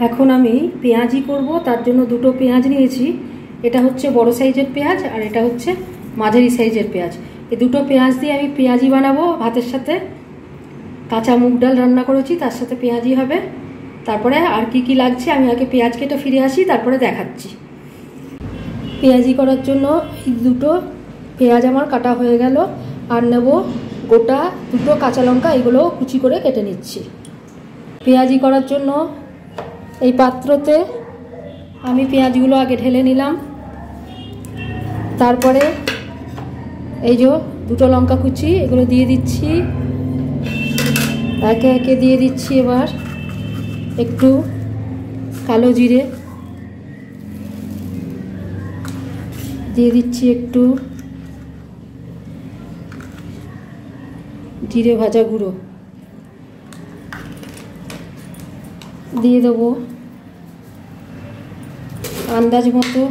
এখন আমি পেঁয়াজি করব, তার জন্য দুটো পেঁয়াজ নিয়েছি। এটা হচ্ছে বড় সাইজের পেঁয়াজ আর এটা হচ্ছে মাঝারি সাইজের পেঁয়াজ। এই দুটো পেঁয়াজ দিয়ে আমি পেঁয়াজি বানাবো ভাতের সাথে। কাঁচা মুগ ডাল রান্না করেছি, তার সাথে পেঁয়াজি হবে। তারপরে আর কি কি লাগছে আমি আগে পেঁয়াজ কেটে ফিরে আসি, তারপরে দেখাচ্ছি। পেঁয়াজি করার জন্য এই দুটো পেঁয়াজ আমার কাটা হয়ে গেল। আর নেব গোটা দুটো কাঁচা লঙ্কা, এগুলো কুচি করে কেটে নিচ্ছি। পেঁয়াজি করার জন্য এই পাত্রতে আমি পেঁয়াজগুলো আগে ঢেলে নিলাম। তারপরে এই যে দুটো লঙ্কা কুচি এগুলো দিয়ে দিচ্ছি, একে একে দিয়ে দিচ্ছি। এবার একটু কালো জিরে দিয়ে দিচ্ছি, একটু জিরে ভাজা গুঁড়ো দিয়ে দেবো, আন্দাজ মতো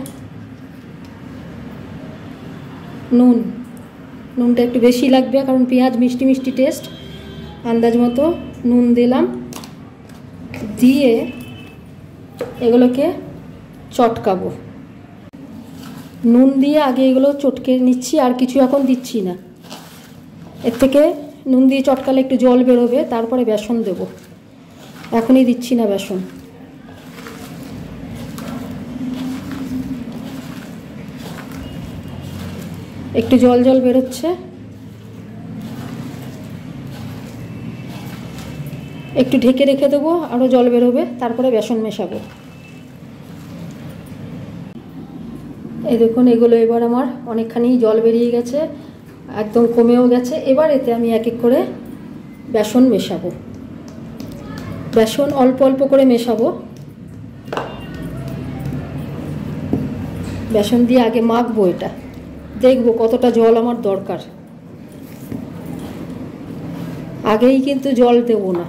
নুনটা একটু বেশি লাগবে কারণ পেঁয়াজ মিষ্টি মিষ্টি টেস্ট। আন্দাজ মতো নুন দিলাম, দিয়ে এগুলোকে চটকাবো। নুন দিয়ে আগে এগুলো চটকে নিচ্ছি, আর কিছু এখন দিচ্ছি না। এর থেকে নুন দিয়ে চটকালে একটু জল বেরোবে, তারপরে বেসন দেব। এখনই দিচ্ছি না বেসন। একটু জল জল বেরোচ্ছে, একটু ঢেকে রেখে দেবো, আরও জল বেরোবে, তারপরে বেসন মেশাবো। এই দেখুন এগুলো এবার আমার অনেকখানি জল বেরিয়ে গেছে, একদম কমেও গেছে। এবার এতে আমি এক এক করে বেসন মেশাবো। বেসন অল্প অল্প করে মেশাবো। বেসন দিয়ে আগে মাখবো, এটা দেখবো কতটা জল আমার দরকার। আগেই কিন্তু জল দেব না।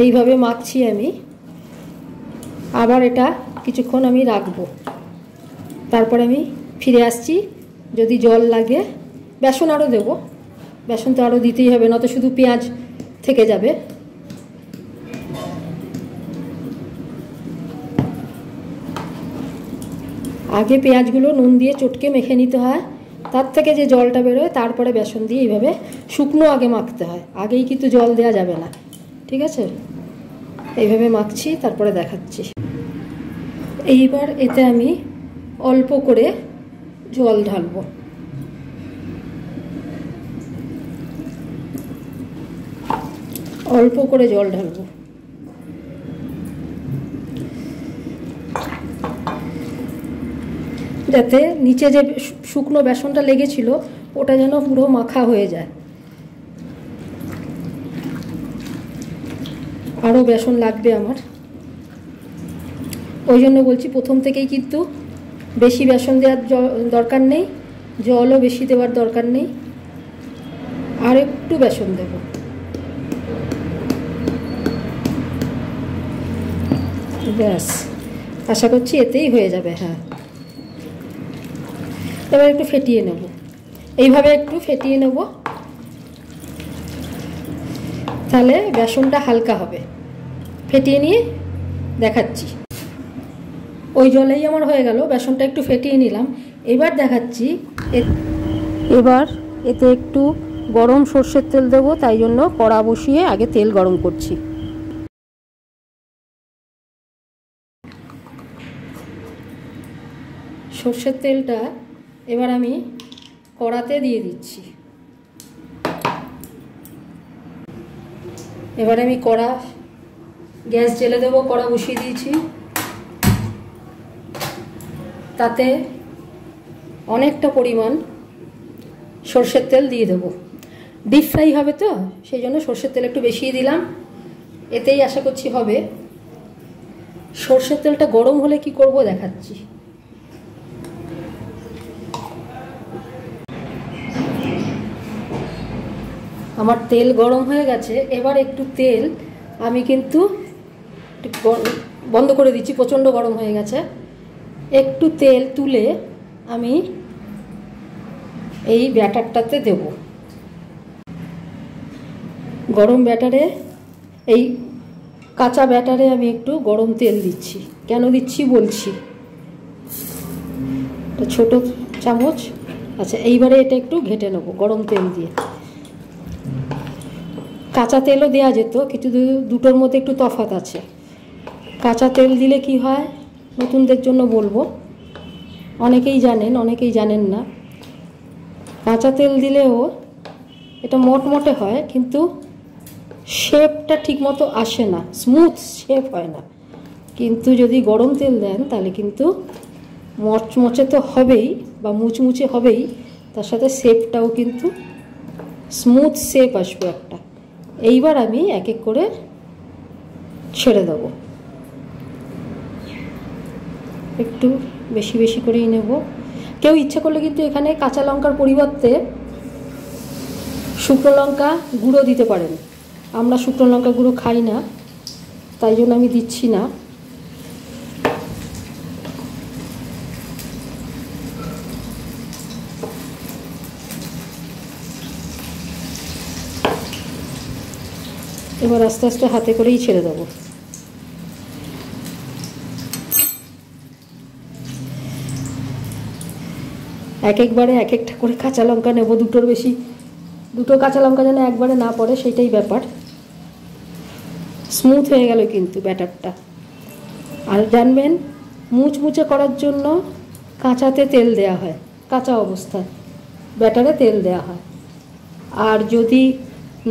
এইভাবে মাখছি আমি। আবার এটা কিছুক্ষণ আমি রাখবো, তারপর আমি ফিরে আসছি। যদি জল লাগে বেসন আরও দেবো, বেসন তো আরও দিতেই হবে, নয়তো শুধু পেঁয়াজ থেকে যাবে। আগে পেঁয়াজগুলো নুন দিয়ে চটকে মেখে নিতে হয়, তার থেকে যে জলটা বেরোয় তারপরে বেসন দিয়ে এইভাবে শুকনো আগে মাখতে হয়, আগেই কিন্তু জল দেওয়া যাবে না। ঠিক আছে, এইভাবে মাখছি, তারপরে দেখাচ্ছি। এইবার এতে আমি অল্প করে জল ঢালবো। অল্প করে জল ঢালবো, যাতে নিচে যে শুকনো বেসনটা লেগেছিল ওটা যেন পুরো মাখা হয়ে যায়। আরও বেসন লাগবে আমার, ওই জন্য বলছি প্রথম থেকেই কিন্তু বেশি বেসন দেওয়ার দরকার নেই, জলও বেশি দেওয়ার দরকার নেই। আর একটু বেসন দেব। ব্যাস, আশা করছি এতেই হয়ে যাবে। হ্যাঁ, এবার একটু ফেটিয়ে নেব, এইভাবে একটু ফেটিয়ে নেব, তাহলে বেসনটা হালকা হবে। ফেটিয়ে নিয়ে দেখাচ্ছি। ওই জলেই আমার হয়ে গেল, বেসনটা একটু ফেটিয়ে নিলাম। এবার দেখাচ্ছি। এবার এতে একটু গরম সর্ষের তেল দেবো, তাই জন্য কড়া বসিয়ে আগে তেল গরম করছি। সর্ষের তেলটা এবার আমি কড়াতে দিয়ে দিচ্ছি। এবার আমি কড়া গ্যাস জ্বেলে দেবো, কড়া বসিয়ে দিয়েছি। তাতে অনেকটা পরিমাণ সর্ষের তেল দিয়ে দেবো। ডিপ ফ্রাই হবে তো, সেই জন্য সর্ষের তেল একটু বেশিই দিলাম। এতেই আশা করছি হবে। সর্ষের তেলটা গরম হলে কি করব দেখাচ্ছি। আমার তেল গরম হয়ে গেছে। এবার একটু তেল আমি কিন্তু বন্ধ করে দিচ্ছি, প্রচণ্ড গরম হয়ে গেছে। একটু তেল তুলে আমি এই ব্যাটারটাতে দেব। গরম ব্যাটারে, এই কাঁচা ব্যাটারে আমি একটু গরম তেল দিচ্ছি। কেন দিচ্ছি বলছি। ছোট চামচ। আচ্ছা, এইবারে এটা একটু ঘেটে নেবো গরম তেল দিয়ে। কাঁচা তেলও দেওয়া যেত, কিন্তু দুটোর মধ্যে একটু তফাৎ আছে। কাঁচা তেল দিলে কি হয়, নতুনদের জন্য বলবো, অনেকেই জানেন অনেকেই জানেন না। কাঁচা তেল দিলেও এটা মটমটে হয়, কিন্তু শেপটা ঠিকমতো আসে না, স্মুথ শেপ হয় না। কিন্তু যদি গরম তেল দেন তাহলে কিন্তু মচমচে তো হবেই বা মুচমুচে হবেই, তার সাথে শেপটাও কিন্তু স্মুথ শেপ আসবে একটা। এইবার আমি এক এক করে ছেড়ে দেব, একটু বেশি বেশি করেই নেব। কেউ ইচ্ছা করলে কিন্তু এখানে কাঁচা লঙ্কার পরিবর্তে শুকনো লঙ্কা গুঁড়ো দিতে পারেন। আমরা শুকনো লঙ্কা গুঁড়ো খাই না, তাই জন্য আমি দিচ্ছি না। এবার আস্তে আস্তে হাতে করেই ছেড়ে দেবো। এক একবারে এক একটা করে কাঁচা লঙ্কা নেব, দুটোর বেশি, দুটো কাঁচা লঙ্কা যেন একবারে না পড়ে, সেটাই ব্যাপার। স্মুথ হয়ে গেল কিন্তু ব্যাটারটা। আর জানবেন, মুচমুচে করার জন্য কাঁচাতে তেল দেয়া হয়, কাঁচা অবস্থায় ব্যাটারে তেল দেয়া হয়। আর যদি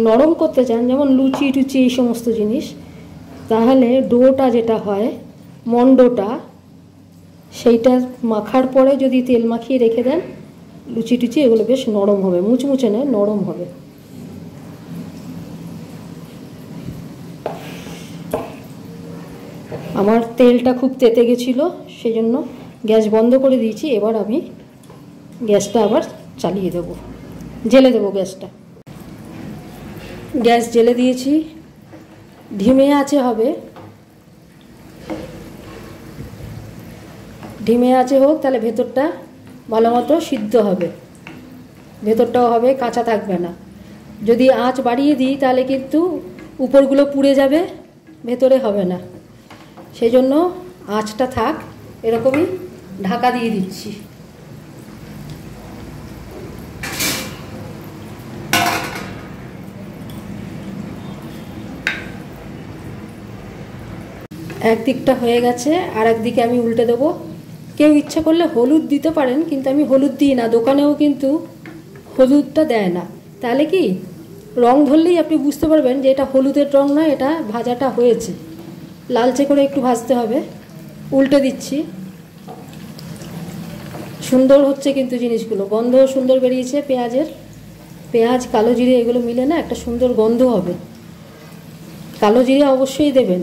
নরম করতে চান, যেমন লুচি টুচি এই সমস্ত জিনিস, তাহলে ডোটা যেটা হয়, মন্ডটা, সেইটা মাখার পরে যদি তেল মাখিয়ে রেখে দেন, লুচি টুচি এগুলো বেশ নরম হবে, মুচমুচে নয়, নরম হবে। আমার তেলটা খুব তেতে গেছিলো, সেই জন্য গ্যাস বন্ধ করে দিয়েছি। এবার আমি গ্যাসটা আবার চালিয়ে দেব, জেলে দেবো গ্যাসটা। গ্যাস জেলে দিয়েছি, ধিমে আঁচে হবে, ধিমে আঁচে হোক, তাহলে ভেতরটা ভালো মতো সিদ্ধ হবে, ভেতরটাও হবে, কাঁচা থাকবে না। যদি আঁচ বাড়িয়ে দিই তাহলে কিন্তু উপরগুলো পুড়ে যাবে, ভেতরে হবে না। সেই জন্য আঁচটা থাক, এরকমই ঢাকা দিয়ে দিচ্ছি। একদিকটা হয়ে গেছে, আর একদিকে আমি উল্টে দেবো। কেউ ইচ্ছা করলে হলুদ দিতে পারেন, কিন্তু আমি হলুদ দিই না, দোকানেও কিন্তু হলুদটা দেয় না। তাহলে কি, রং ধরলেই আপনি বুঝতে পারবেন যে এটা হলুদের রং নয়, এটা ভাজাটা হয়েছে। লালচে করে একটু ভাজতে হবে। উল্টে দিচ্ছি। সুন্দর হচ্ছে কিন্তু জিনিসগুলো, গন্ধও সুন্দর বেরিয়েছে পেঁয়াজের। পেঁয়াজ, কালো জিরে এগুলো মিলে না একটা সুন্দর গন্ধ হবে। কালো জিরে অবশ্যই দেবেন,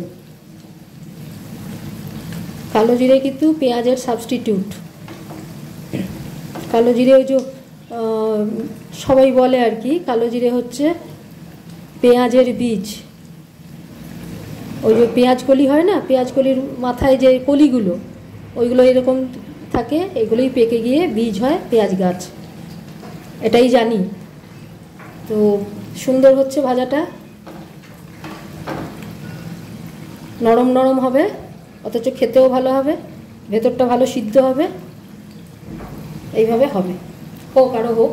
কালো জিরে কিন্তু পেঁয়াজের সাবস্টিটিউট। কালো জিরে ওই যে সবাই বলে আর কি, কালো জিরে হচ্ছে পেঁয়াজের বীজ। ওই যে পেঁয়াজ কলি হয় না, পেঁয়াজ কলির মাথায় যে কলিগুলো, ওইগুলো এরকম থাকে, এগুলোই পেকে গিয়ে বীজ হয় পেঁয়াজ গাছ, এটাই জানি। তো সুন্দর হচ্ছে ভাজাটা, নরম নরম হবে, অথচ খেতেও ভালো হবে, ভেতরটা ভালো সিদ্ধ হবে। এইভাবে হবে, হোক, আরও হোক,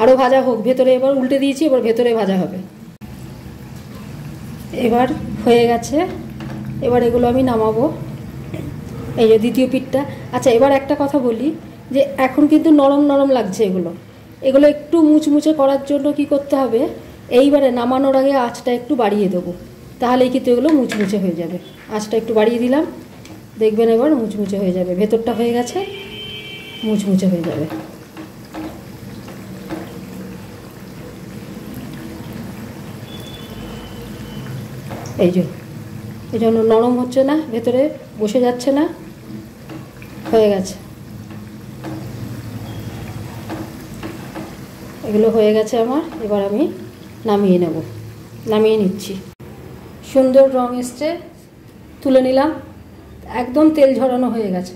আরও ভাজা হোক। ভেতরে এবার উল্টে দিয়েছি, এবার ভেতরে ভাজা হবে। এবার হয়ে গেছে, এবার এগুলো আমি নামাবো। এই যে দ্বিতীয় পিঠটা। আচ্ছা, এবার একটা কথা বলি, যে এখন কিন্তু নরম নরম লাগছে এগুলো, এগুলো একটু মুচমুচে করার জন্য কি করতে হবে, এইবারে নামানোর আগে আঁচটা একটু বাড়িয়ে দেবো, তাহলেই কিন্তু এগুলো মুচমুচে হয়ে যাবে। আঁচটা একটু বাড়িয়ে দিলাম, দেখবেন এবার মুচমুচে হয়ে যাবে, ভেতরটা হয়ে গেছে, মুচমুচে হয়ে যাবে। এই জন্য নরম হচ্ছে না, ভেতরে বসে যাচ্ছে না, হয়ে গেছে। এগুলো হয়ে গেছে আমার, এবার আমি নামিয়ে নেব, নামিয়ে নিচ্ছি। সুন্দর রং এসছে, তুলে নিলাম, একদম তেল ঝরানো হয়ে গেছে,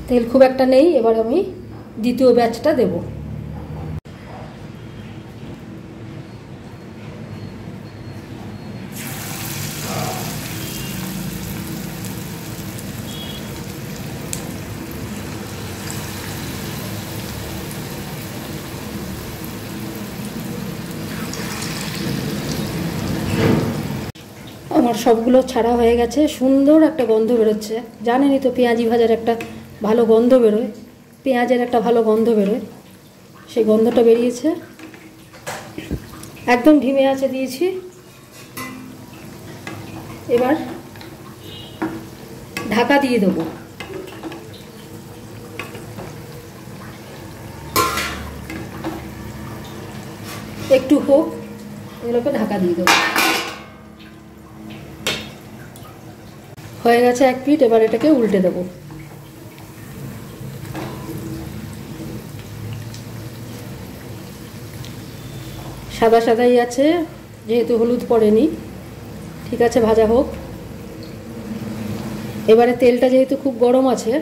তেল খুব একটা নেই। এবার আমি দ্বিতীয় ব্যাচটা দেব। আমার সবগুলো ছাড়া হয়ে গেছে, সুন্দর একটা গন্ধ বেরোচ্ছে। জানেনই তো পেঁয়াজি ভাজার একটা ভালো গন্ধ বেরোয়, পেঁয়াজের একটা ভালো গন্ধ বেরোয়, সেই গন্ধটা বেরিয়েছে। একদম ধিমে আঁচে দিয়েছি। এবার ঢাকা দিয়ে দেবো। একটু হোক, এগুলোকে ঢাকা দিয়ে দেবো। হয়ে গেছে এক পিঠ, এবার এটাকে উল্টে দেবো। সাদা সাদাই আছে, যেহেতু হলুদ পড়েনি। ঠিক আছে, ভাজা হোক। এবারে তেলটা যেহেতু খুব গরম আছে,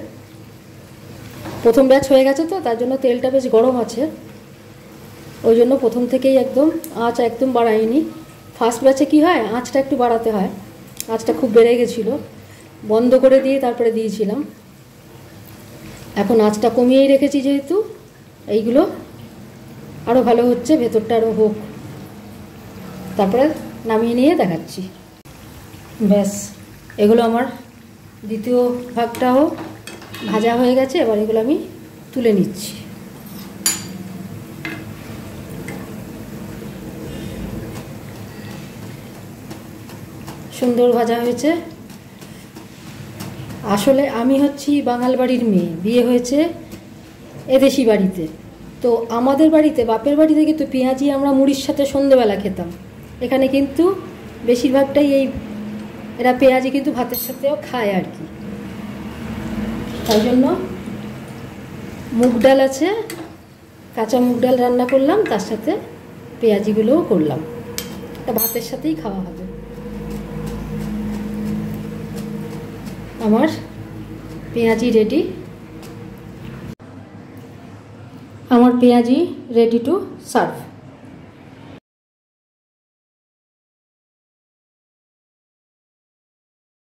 প্রথম ব্যাচ হয়ে গেছে তো, তার জন্য তেলটা বেশ গরম আছে, ওই জন্য প্রথম থেকেই একদম আঁচ একদম বাড়াইনি। ফার্স্ট ব্যাচে কি হয়, আঁচটা একটু বাড়াতে হয়, আঁচটা খুব বেড়ে গেছিলো, বন্ধ করে দিয়ে তারপরে দিয়েছিলাম। এখন আঁচটা কমিয়েই রেখেছি, যেহেতু এইগুলো আরও ভালো হচ্ছে, ভেতরটা আরও হোক, তারপরে নামিয়ে নিয়ে দেখাচ্ছি। ব্যাস, এগুলো আমার দ্বিতীয় ভাগটাও ভাজা হয়ে গেছে। এবার এগুলো আমি তুলে নিচ্ছি। সুন্দর ভাজা হয়েছে। আসলে আমি হচ্ছি বাঙাল বাড়ির মেয়ে, বিয়ে হয়েছে এদেশি বাড়িতে। তো আমাদের বাড়িতে, বাপের বাড়িতে কিন্তু পেঁয়াজি আমরা মুড়ির সাথে সন্ধেবেলা খেতাম। এখানে কিন্তু বেশিরভাগটাই এরা পেঁয়াজি কিন্তু ভাতের সাথেও খায় আর কি। তাই জন্য মুগ ডাল আছে, কাঁচা মুগ ডাল রান্না করলাম, তার সাথে পেঁয়াজিগুলোও করলাম, এটা ভাতের সাথেই খাওয়া হবে। আমার পেঁয়াজি রেডি, আমার পেঁয়াজি রেডি টু সার্ভ।